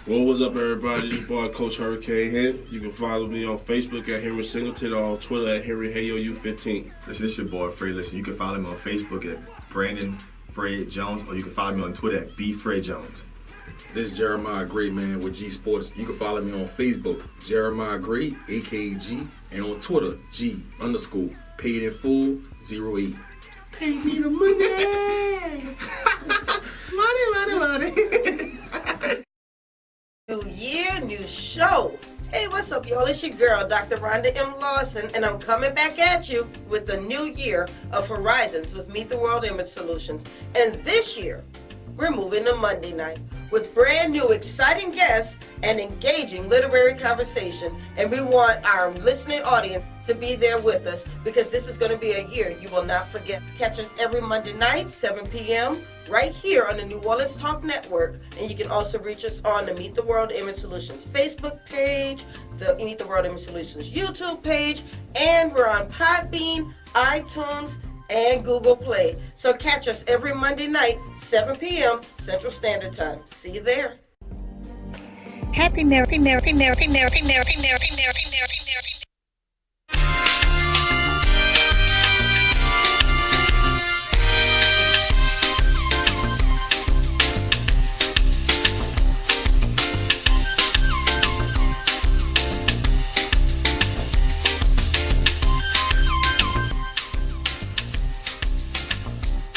Well, what's up, everybody? This boy, Coach Hurricane here. You can follow me on Facebook at Henry Singleton or on Twitter at HenryHayoU15. Listen, this your boy, Fred. Listen, you can follow me on Facebook at Brandon Fred Jones, or you can follow me on Twitter at BFredJones. This is Jeremiah Gray, man, with G Sports. You can follow me on Facebook, Jeremiah Gray, AKG, and on Twitter, G_paid in full 08. Pay me the money! money! New year, new show. Hey, what's up, y'all? It's your girl, Dr. Rhonda M Lawson, and I'm coming back at you with the new year of Horizons with Meet the World Image Solutions. And this year, we're moving to Monday night with brand new exciting guests and engaging literary conversation. And we want our listening audience to be there with us, because this is going to be a year you will not forget. Catch us every Monday night, 7 p.m., right here on the New Orleans Talk Network. And you can also reach us on the Meet the World Image Solutions Facebook page, the Meet the World Image Solutions YouTube page, and we're on Podbean, iTunes, and Google Play. So catch us every Monday night, 7 p.m. Central Standard Time. See you there. Happy Merry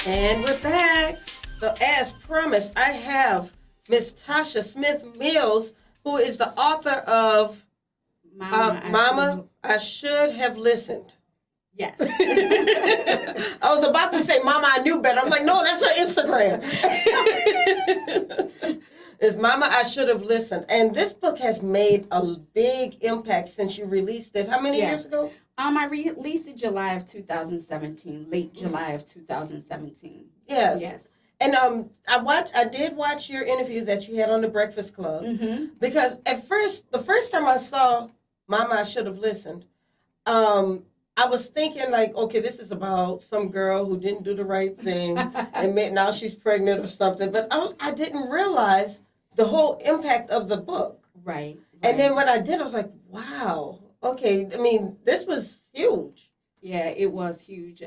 And we're back. So as promised, I have Miss Tosha Smith-Mills, who is the author of Mama, I Should Have Listened. Yes. I was about to say, Mama, I Knew Better. I was like, no, that's her Instagram. It's Mama, I Should Have Listened. And this book has made a big impact since you released it. How many years ago? I released it July of 2017, late July of 2017. Yes. And I did watch your interview that you had on the Breakfast Club, because the first time I saw Mama, I Should Have Listened, I was thinking like, okay, this is about some girl who didn't do the right thing and now she's pregnant or something. But I didn't realize the whole impact of the book. Right. And then when I did, I was like, wow. Okay, I mean, this was huge. Yeah, it was huge.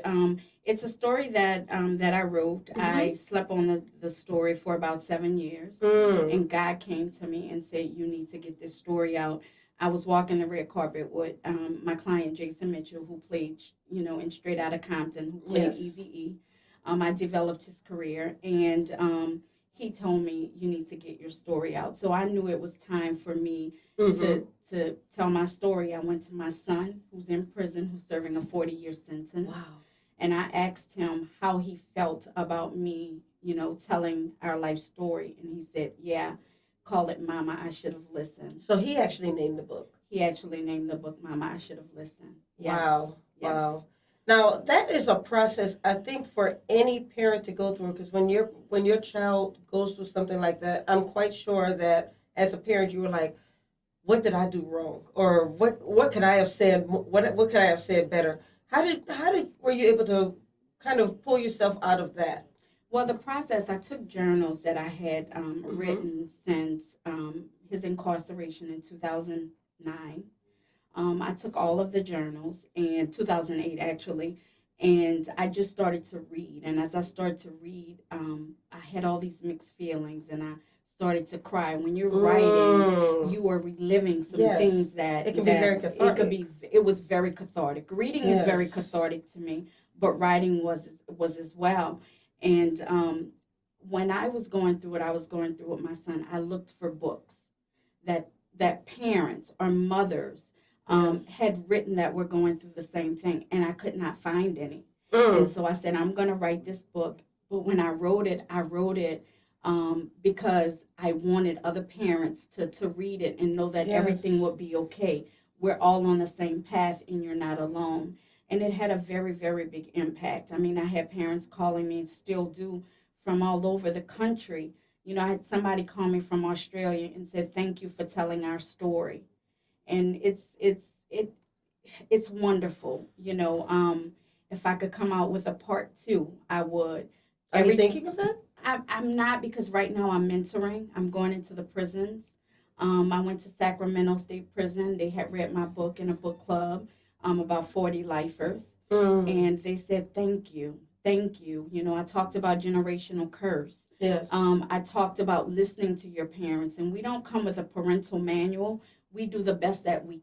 It's a story that I wrote. I slept on the story for about 7 years, and God came to me and said, "You need to get this story out." I was walking the red carpet with my client Jason Mitchell, who played, in Straight Outta Compton, who played Yes. Eazy-E. I developed his career, and he told me, "You need to get your story out." So I knew it was time for me to tell my story. I went to my son, who's in prison, who's serving a 40-year sentence. Wow. And I asked him how he felt about me, telling our life story. And he said, "Yeah, call it Mama, I Should Have Listened." So he actually named the book. He actually named the book Mama, I Should Have Listened. Yes. Wow. Yes. Wow. Now that is a process I think for any parent to go through, because when your child goes through something like that, I'm quite sure that as a parent you were like, what did I do wrong, or what could I have said? What could I have said better? How did were you able to kind of pull yourself out of that? Well, the process, I took journals that I had written since his incarceration in 2009. I took all of the journals in 2008, actually, and I just started to read. And as I started to read, I had all these mixed feelings, and I started to cry. When you're writing, you are reliving some things that it can be very cathartic. It was very cathartic. Reading is very cathartic to me, but writing was as well. And when I was going through it with my son, I looked for books that parents or mothers had written that were going through the same thing, and I could not find any. And so I said, I'm going to write this book. But when I wrote it because I wanted other parents to read it and know that everything would be okay. We're all on the same path, and you're not alone. And it had a very, very big impact. I mean, I had parents calling me, and still do, from all over the country. I had somebody call me from Australia and said, "Thank you for telling our story." And it's wonderful. If I could come out with a part 2, I would. Are you thinking of that? I'm not, because right now I'm mentoring. I'm going into the prisons. I went to Sacramento State Prison. They had read my book in a book club, about 40 lifers. And they said, thank you. I talked about generational curse. Yes. I talked about listening to your parents. And we don't come with a parental manual. We do the best that we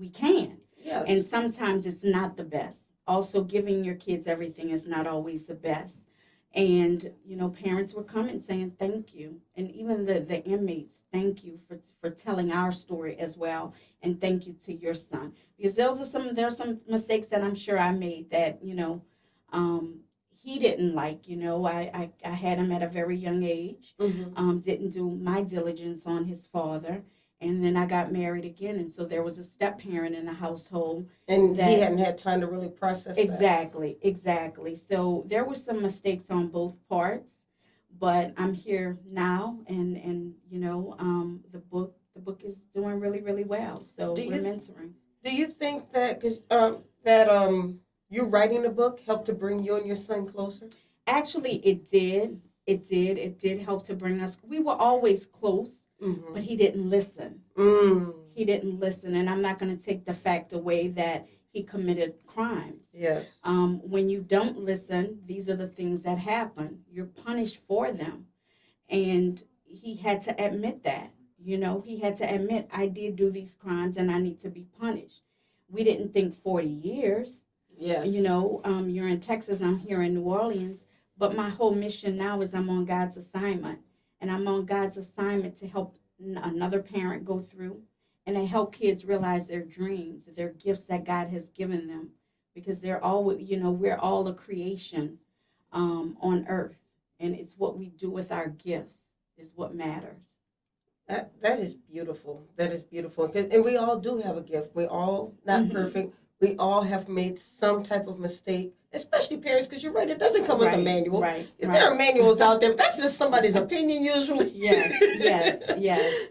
can. Yes. And sometimes it's not the best. Also, giving your kids everything is not always the best. And, parents were coming saying thank you. And even the inmates, thank you for telling our story as well. And thank you to your son. Because there's some mistakes that I'm sure I made that, he didn't like. I had him at a very young age. Didn't do my diligence on his father. And then I got married again, and so there was a step-parent in the household. And he hadn't had time to really process that. Exactly. So there were some mistakes on both parts, but I'm here now, and the book is doing really, really well. So we're mentoring. Do you think that you writing the book helped to bring you and your son closer? Actually, it did. It did help to bring us. We were always close. But he didn't listen. He didn't listen, and I'm not going to take the fact away that he committed crimes. Yes. When you don't listen, these are the things that happen. You're punished for them, and he had to admit that. He had to admit, I did do these crimes, and I need to be punished. We didn't think 40 years. Yes. You're in Texas, I'm here in New Orleans, but my whole mission now is I'm on God's assignment. And I'm on God's assignment to help another parent go through and to help kids realize their dreams, their gifts that God has given them. Because they're all, we're all a creation on earth. And it's what we do with our gifts is what matters. That is beautiful. That is beautiful. And we all do have a gift. We're all not perfect. We all have made some type of mistake, especially parents, because you're right, it doesn't come with a manual. Right. There are manuals out there, but that's just somebody's opinion usually. Yes.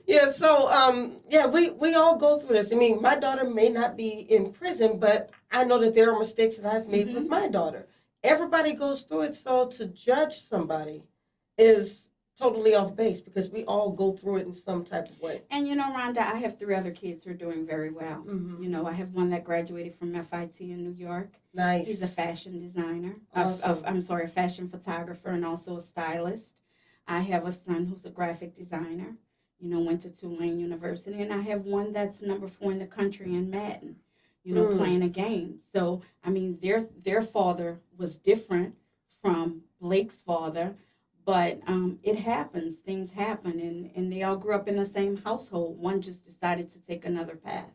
Yeah, so, we all go through this. I mean, my daughter may not be in prison, but I know that there are mistakes that I've made with my daughter. Everybody goes through it, so to judge somebody is totally off base because we all go through it in some type of way. And Rhonda, I have 3 other kids who are doing very well. I have one that graduated from FIT in New York. Nice. He's a fashion designer. Awesome. A fashion photographer and also a stylist. I have a son who's a graphic designer. Went to Tulane University, and I have one that's number 4 in the country in Madden. Playing a game. So I mean, their father was different from Blake's father. But it happens. Things happen, and they all grew up in the same household. One just decided to take another path.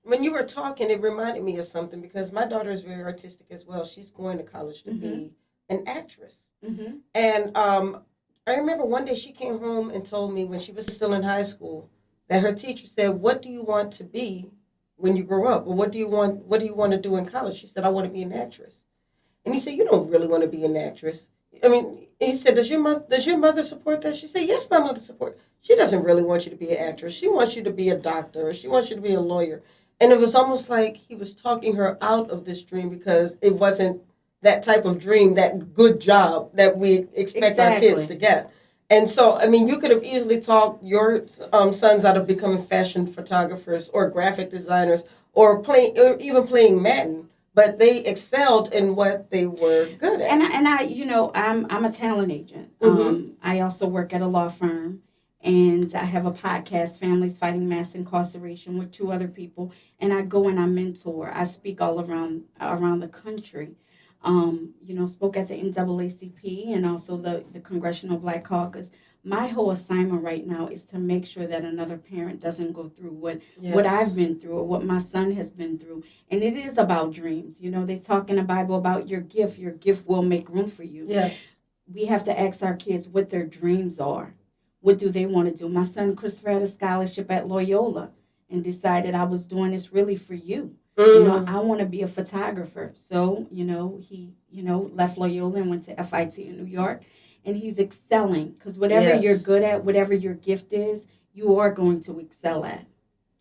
When you were talking, it reminded me of something because my daughter is very artistic as well. She's going to college to be an actress. Mm-hmm. And I remember one day she came home and told me when she was still in high school that her teacher said, "What do you want to be when you grow up? Or what do you want to do in college?" She said, "I want to be an actress." And he said, "You don't really want to be an actress." I mean, he said, does your mother support that? She said, "Yes, my mother supports." She doesn't really want you to be an actress. She wants you to be a doctor, or she wants you to be a lawyer. And it was almost like he was talking her out of this dream because it wasn't that type of dream, that good job that we expect our kids to get. And so, I mean, you could have easily talked your sons out of becoming fashion photographers or graphic designers or even playing Madden. But they excelled in what they were good at. And I'm a talent agent. I also work at a law firm, and I have a podcast, Families Fighting Mass Incarceration, with 2 other people. And I go and I mentor. I speak all around the country. Spoke at the NAACP and also the Congressional Black Caucus. My whole assignment right now is to make sure that another parent doesn't go through what I've been through or what my son has been through. And it is about dreams. They talk in the Bible about your gift. Your gift will make room for you. Yes. We have to ask our kids what their dreams are. What do they want to do? My son Christopher had a scholarship at Loyola and decided I was doing this really for you. I want to be a photographer. So, he, left Loyola and went to FIT in New York. And he's excelling because whatever you're good at, whatever your gift is, you are going to excel at.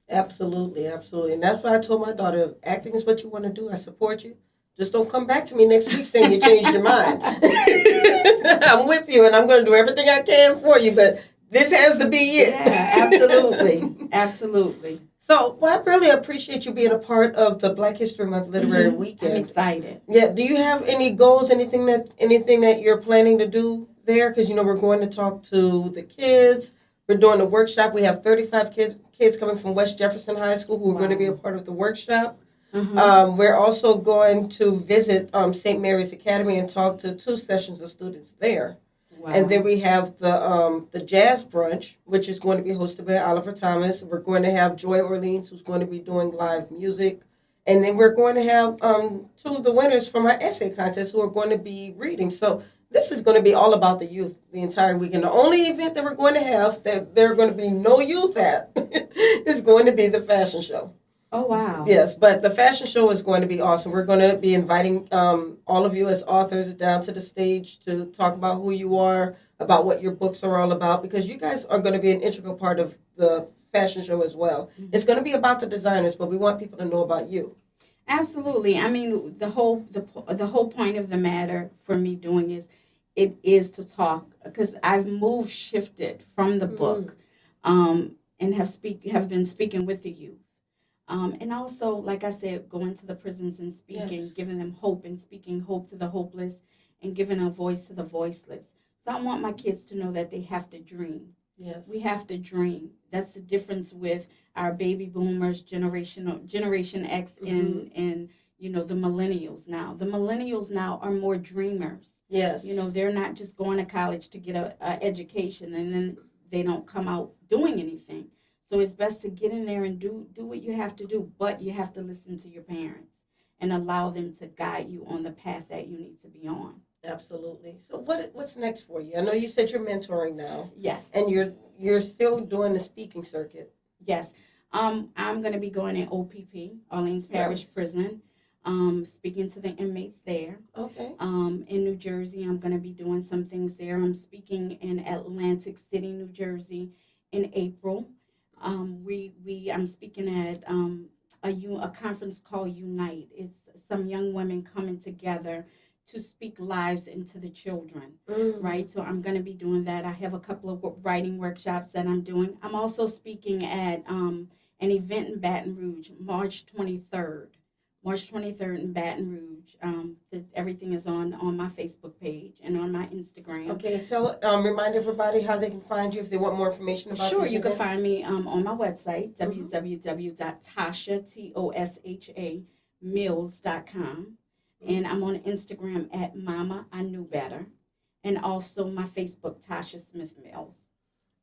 Absolutely, absolutely. And that's why I told my daughter, if acting is what you want to do, I support you. Just don't come back to me next week saying you changed your mind. I'm with you, and I'm going to do everything I can for you, but this has to be it. Yeah, absolutely. Absolutely. So, I really appreciate you being a part of the Black History Month Literary Weekend. I'm excited. Yeah. Do you have any goals, anything that you're planning to do there? Because, we're going to talk to the kids. We're doing a workshop. We have 35 kids coming from West Jefferson High School who are going to be a part of the workshop. We're also going to visit St. Mary's Academy and talk to 2 sessions of students there. Wow. And then we have the Jazz Brunch, which is going to be hosted by Oliver Thomas. We're going to have Joy Orleans, who's going to be doing live music. And then we're going to have 2 of the winners from our essay contest who are going to be reading. So this is going to be all about the youth the entire weekend. The only event that we're going to have that there are going to be no youth at is going to be the fashion show. Oh, wow. Yes, but the fashion show is going to be awesome. We're going to be inviting all of you as authors down to the stage to talk about who you are, about what your books are all about, because you guys are going to be an integral part of the fashion show as well. It's going to be about the designers, but we want people to know about you. Absolutely. I mean, the whole point of the matter for me doing it is to talk, because I've shifted from the book and have been speaking with the youth. And also, like I said, going to the prisons and speaking, giving them hope and speaking hope to the hopeless and giving a voice to the voiceless. So I want my kids to know that they have to dream. Yes. We have to dream. That's the difference with our baby boomers, Generation X, and the millennials now. The millennials now are more dreamers. Yes. They're not just going to college to get a education and then they don't come out doing anything. So it's best to get in there and do what you have to do, but you have to listen to your parents and allow them to guide you on the path that you need to be on. Absolutely. So what's next for you? I know you said you're mentoring now. Yes. And you're still doing the speaking circuit. Yes. I'm going to be going in OPP, Orleans Parish Prison, speaking to the inmates there. Okay. In New Jersey, I'm going to be doing some things there. I'm speaking in Atlantic City, New Jersey in April. I'm speaking at a conference called Unite. It's some young women coming together to speak lives into the children, right? So I'm going to be doing that. I have a couple of writing workshops that I'm doing. I'm also speaking at an event in Baton Rouge, March 23rd. March 23rd in Baton Rouge. Everything is on my Facebook page and on my Instagram. Okay, remind everybody how they can find you if they want more information about Sure, these you can events. find me on my website, www.tosha, Tosha, mills.com. And I'm on Instagram at Mama I Knew Better. And also my Facebook, Tosha Smith-Mills.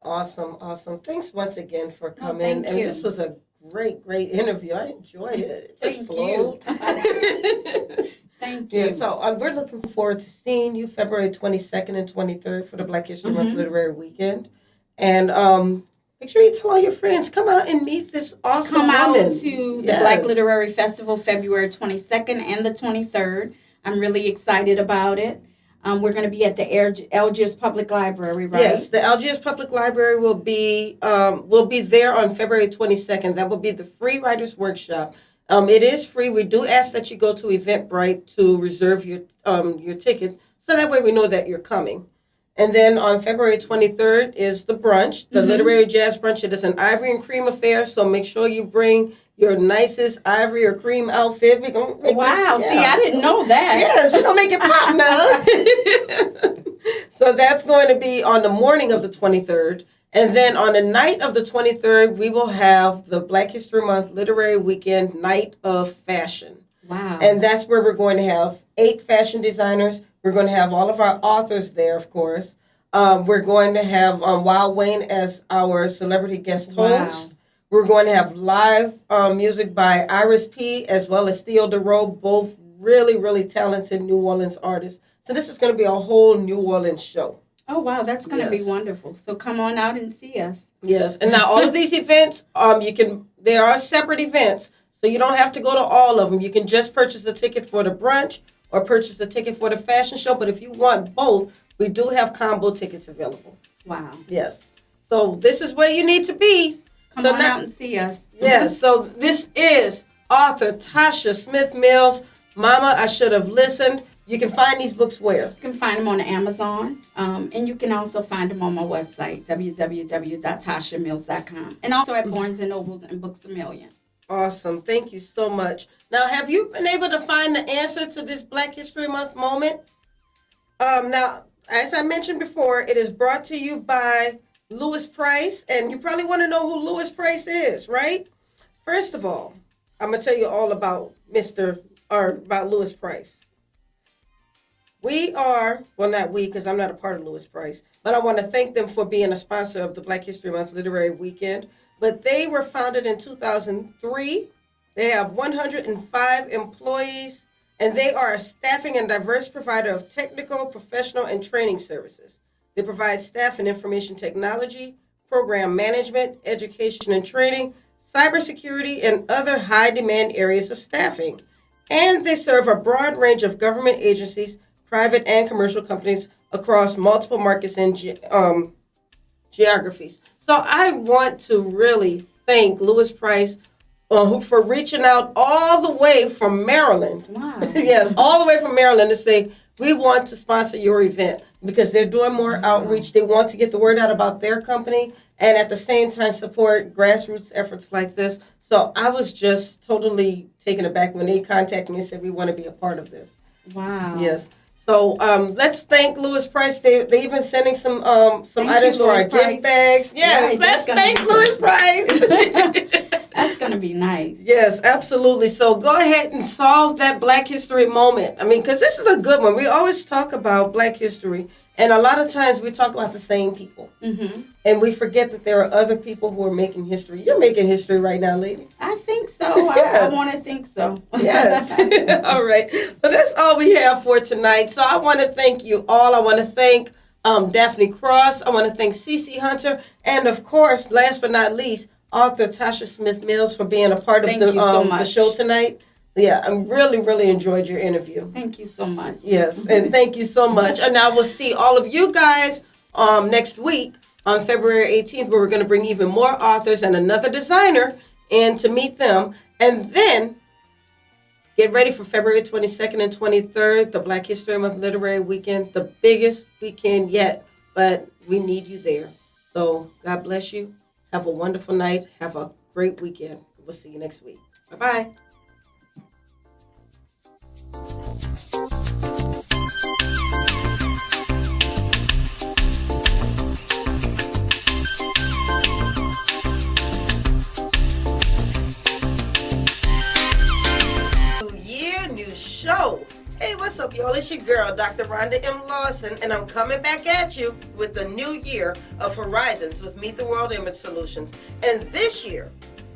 Awesome. Thanks once again for coming. thank And you. this was a great interview. I enjoyed it. It just Thank flowed. Thank you. Yeah, so we're looking forward to seeing you February 22nd and 23rd for the Black History Month Literary Weekend. And make sure you tell all your friends, come out and meet this awesome Come out woman. to the Yes. Black Literary Festival February 22nd and the 23rd. I'm really excited about it. We're going to be at the Algiers Public Library, right? Yes, the Algiers Public Library will be there on February 22nd. That will be the free writers workshop. It is free. We do ask that you go to Eventbrite to reserve your ticket, so that way we know that you're coming. And then on February 23rd is the brunch, the Literary Jazz Brunch. It is an ivory and cream affair, so make sure you bring your nicest ivory or cream outfit. We're gonna make Wow, this, see, I didn't know that. Yes, we're going to make it pop now. So that's going to be on the morning of the 23rd. And then on the night of the 23rd, we will have the Black History Month Literary Weekend Night of Fashion. Wow. And that's where we're going to have 8 fashion designers. We're going to have all of our authors there, of course. We're going to have Wild Wayne as our celebrity guest host. Wow. We're going to have live music by Iris P. as well as Theo DeRoe, both really talented New Orleans artists. So this is going to be a whole New Orleans show. Oh, wow, that's going to Yes. be wonderful. So come on out and see us. Yes, and now all of these events, there are separate events, so you don't have to go to all of them. You can just purchase a ticket for the brunch or purchase a ticket for the fashion show. But if you want both, we do have combo tickets available. Wow. Yes. So this is where you need to be. Come So on now- out and see us. Yes, so this is author Tosha Smith-Mills, Mama, I Should Have Listened. You can find these books where? You can find them on Amazon, and you can also find them on my website, www.toshamills.com, and also at Barnes & Nobles and Books A Million. Awesome. Thank you so much. Now, have you been able to find the answer to this Black History Month moment? Now, as I mentioned before, it is brought to you by Lewis Price, and you probably want to know who Lewis Price is, right? First of all, I'm going to tell you all about about Lewis Price. We are, well, not we, because I'm not a part of Lewis Price, but I want to thank them for being a sponsor of the Black History Month Literary Weekend. But they were founded in 2003. They have 105 employees, and they are a staffing and diverse provider of technical, professional, and training services. They provide staff and information technology, program management, education and training, cybersecurity, and other high-demand areas of staffing. And they serve a broad range of government agencies, private and commercial companies across multiple markets and geographies. So I want to really thank Lewis Price for reaching out all the way from Maryland. Wow. Yes, all the way from Maryland to say, we want to sponsor your event because they're doing more outreach. They want to get the word out about their company and at the same time support grassroots efforts like this. So I was just totally taken aback when they contacted me and said, we want to be a part of this. Wow. Yes. So let's thank Lewis Price. They even sending some Thank items you, for our Lewis Price. gift bags. Yes, Right, let's that's gonna thank be Lewis Price. That's going to be nice. Yes, absolutely. So go ahead and solve that Black History moment. I mean, because this is a good one. We always talk about Black history, and a lot of times we talk about the same people. Mm-hmm. And we forget that there are other people who are making history. You're making history right now, lady. I think so. Yes. I want to think so. Yes. All right. Well, that's all we have for tonight. So I want to thank you all. I want to thank Daphne Cross. I want to thank Cee C Hunter. And, of course, last but not least, author Tosha Smith-Mills for being a part of Thank you so the much. show tonight. Yeah, I really enjoyed your interview. Thank you so much. Yes, and thank you so much. And I will see all of you guys next week on February 18th, where we're going to bring even more authors and another designer in to meet them. And then Get ready for February 22nd and 23rd, the Black History Month Literary Weekend, the biggest weekend yet, but we need you there. So God bless you. Have a wonderful night. Have a great weekend. We'll see you next week. Bye-bye. New show. Hey, what's up, y'all? It's your girl, Dr. Rhonda M Lawson, and I'm coming back at you with the new year of Horizons with Meet the World Image Solutions. And this year,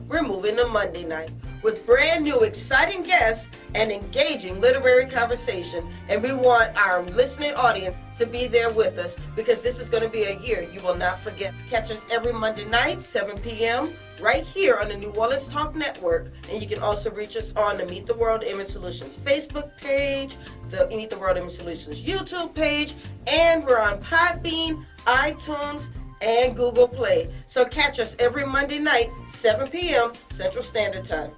we're moving to Monday night with brand new exciting guests and engaging literary conversation. And we want our listening audience to be there with us because this is going to be a year you will not forget. Catch us every Monday night, 7 p.m., right here on the New Orleans Talk Network. And you can also reach us on the Meet the World Image Solutions Facebook page, the Meet the World Image Solutions YouTube page, and we're on Podbean, iTunes, and Google Play. So catch us every Monday night, 7 p.m. Central Standard Time.